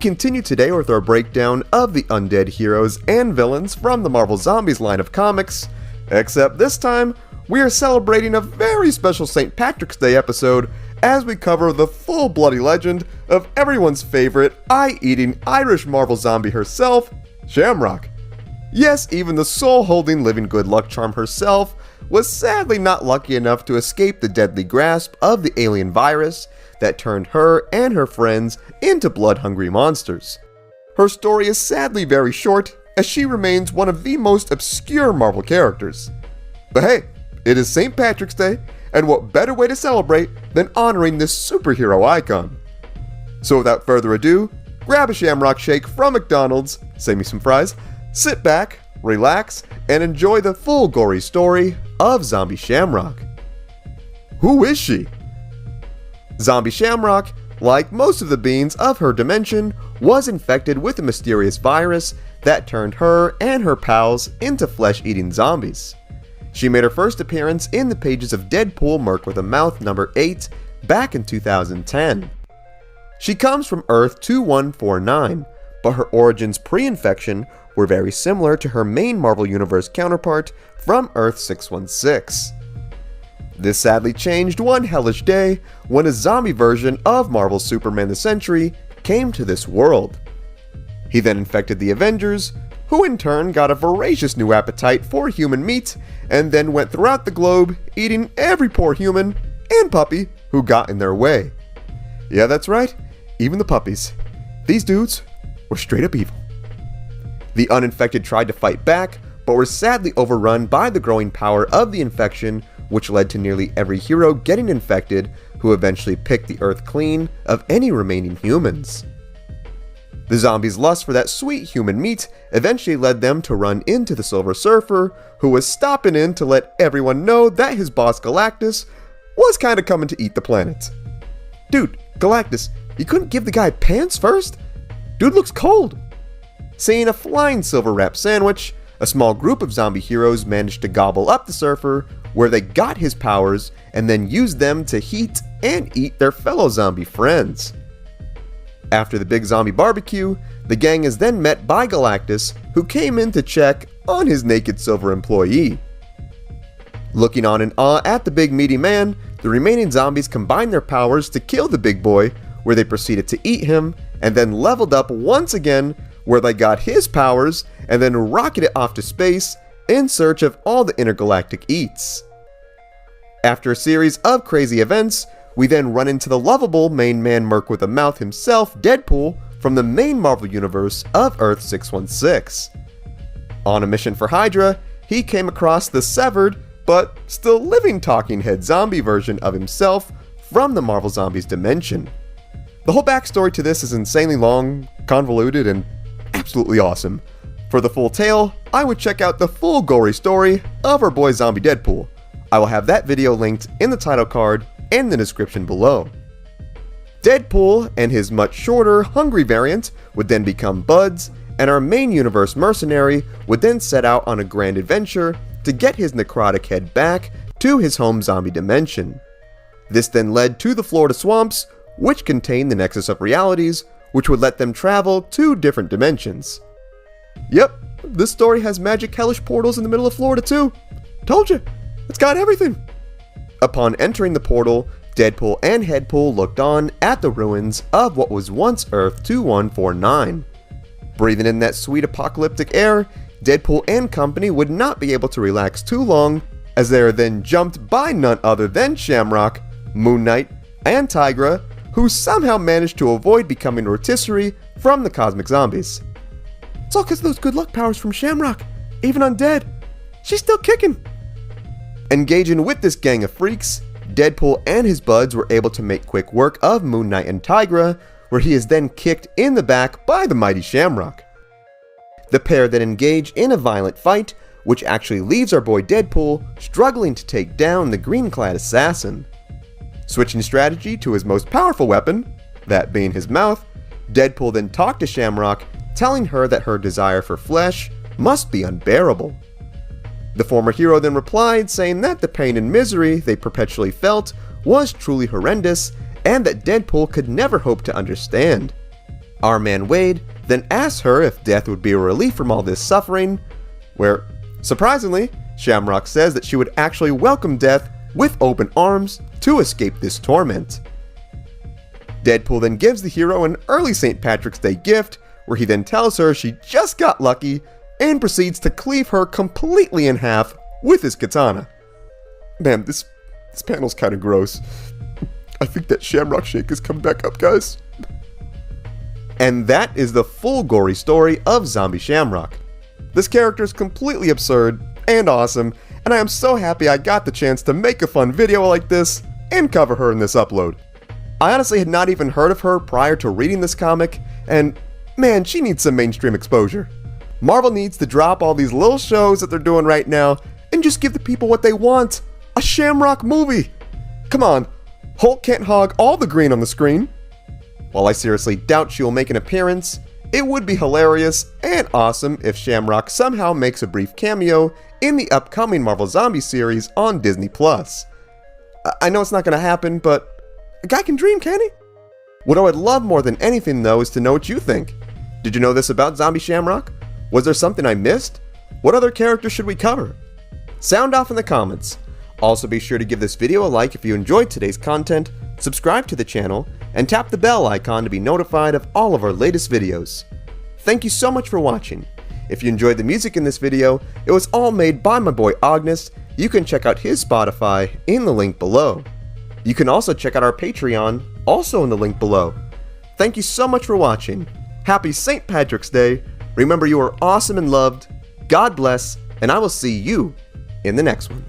continue today with our breakdown of the undead heroes and villains from the Marvel Zombies line of comics, except this time, we are celebrating a very special St. Patrick's Day episode as we cover the full bloody legend of everyone's favorite eye-eating Irish Marvel zombie herself, Shamrock. Yes, even the soul-holding living good luck charm herself was sadly not lucky enough to escape the deadly grasp of the alien virus that turned her and her friends into blood-hungry monsters. Her story is sadly very short, as she remains one of the most obscure Marvel characters. But hey, it is St. Patrick's Day, and what better way to celebrate than honoring this superhero icon? So without further ado, grab a Shamrock shake from McDonald's, save me some fries, sit back, relax, and enjoy the full gory story of Zombie Shamrock. Who is she? Zombie Shamrock, like most of the beings of her dimension, was infected with a mysterious virus that turned her and her pals into flesh-eating zombies. She made her first appearance in the pages of Deadpool Merc with a Mouth number 8 back in 2010. She comes from Earth 2149, but her origins pre-infection were very similar to her main Marvel Universe counterpart from Earth 616. This sadly changed one hellish day when a zombie version of Marvel's Superman the Sentry came to this world. He then infected the Avengers, who in turn got a voracious new appetite for human meat and then went throughout the globe eating every poor human and puppy who got in their way. Yeah, that's right, even the puppies. These dudes were straight up evil. The uninfected tried to fight back, but were sadly overrun by the growing power of the infection, which led to nearly every hero getting infected, who eventually picked the earth clean of any remaining humans. The zombies' lust for that sweet human meat eventually led them to run into the Silver Surfer, who was stopping in to let everyone know that his boss Galactus was kinda coming to eat the planet. Dude, Galactus, you couldn't give the guy pants first? Dude looks cold. Seeing a flying silver wrap sandwich, a small group of zombie heroes managed to gobble up the Surfer, where they got his powers and then used them to heat and eat their fellow zombie friends. After the big zombie barbecue, the gang is then met by Galactus, who came in to check on his naked silver employee. Looking on in awe at the big meaty man, the remaining zombies combined their powers to kill the big boy, where they proceeded to eat him, and then leveled up once again, where they got his powers and then rocketed off to space in search of all the intergalactic eats. After a series of crazy events, we then run into the lovable main man Merc with a Mouth himself, Deadpool, from the main Marvel Universe of Earth 616. On a mission for Hydra, he came across the severed, but still living talking head zombie version of himself from the Marvel Zombies dimension. The whole backstory to this is insanely long, convoluted, and absolutely awesome. For the full tale, I would check out the full gory story of our boy Zombie Deadpool. I will have that video linked in the title card and the description below. Deadpool and his much shorter, hungry variant would then become buds, and our main universe mercenary would then set out on a grand adventure to get his necrotic head back to his home zombie dimension. This then led to the Florida swamps, which contained the Nexus of Realities, which would let them travel to different dimensions. Yep, this story has magic hellish portals in the middle of Florida too. Told you, it's got everything. Upon entering the portal, Deadpool and Headpool looked on at the ruins of what was once Earth 2149. Breathing in that sweet apocalyptic air, Deadpool and company would not be able to relax too long, as they are then jumped by none other than Shamrock, Moon Knight, and Tigra, who somehow managed to avoid becoming rotisserie from the cosmic zombies. It's all because of those good luck powers from Shamrock. Even undead, she's still kicking. Engaging with this gang of freaks, Deadpool and his buds were able to make quick work of Moon Knight and Tigra, where he is then kicked in the back by the mighty Shamrock. The pair then engage in a violent fight, which actually leaves our boy Deadpool struggling to take down the green-clad assassin. Switching strategy to his most powerful weapon, that being his mouth, Deadpool then talked to Shamrock, telling her that her desire for flesh must be unbearable. The former hero then replied, saying that the pain and misery they perpetually felt was truly horrendous and that Deadpool could never hope to understand. Our man Wade then asks her if death would be a relief from all this suffering, where, surprisingly, Shamrock says that she would actually welcome death with open arms to escape this torment. Deadpool then gives the hero an early St. Patrick's Day gift, where he then tells her she just got lucky and proceeds to cleave her completely in half with his katana. Man, this panel's kinda gross. I think that Shamrock shake is coming back up, guys. And that is the full gory story of Zombie Shamrock. This character is completely absurd and awesome, and I am so happy I got the chance to make a fun video like this and cover her in this upload. I honestly had not even heard of her prior to reading this comic, and man, she needs some mainstream exposure. Marvel needs to drop all these little shows that they're doing right now and just give the people what they want. A Shamrock movie! Come on, Hulk can't hog all the green on the screen. While I seriously doubt she will make an appearance, it would be hilarious and awesome if Shamrock somehow makes a brief cameo in the upcoming Marvel Zombie series on Disney+. I know it's not gonna happen, but a guy can dream, can he? What I would love more than anything though is to know what you think. Did you know this about Zombie Shamrock? Was there something I missed? What other characters should we cover? Sound off in the comments. Also be sure to give this video a like if you enjoyed today's content, subscribe to the channel, and tap the bell icon to be notified of all of our latest videos. Thank you so much for watching. If you enjoyed the music in this video, it was all made by my boy Agnes. You can check out his Spotify in the link below. You can also check out our Patreon, also in the link below. Thank you so much for watching. Happy St. Patrick's Day. Remember, you are awesome and loved. God bless, and I will see you in the next one.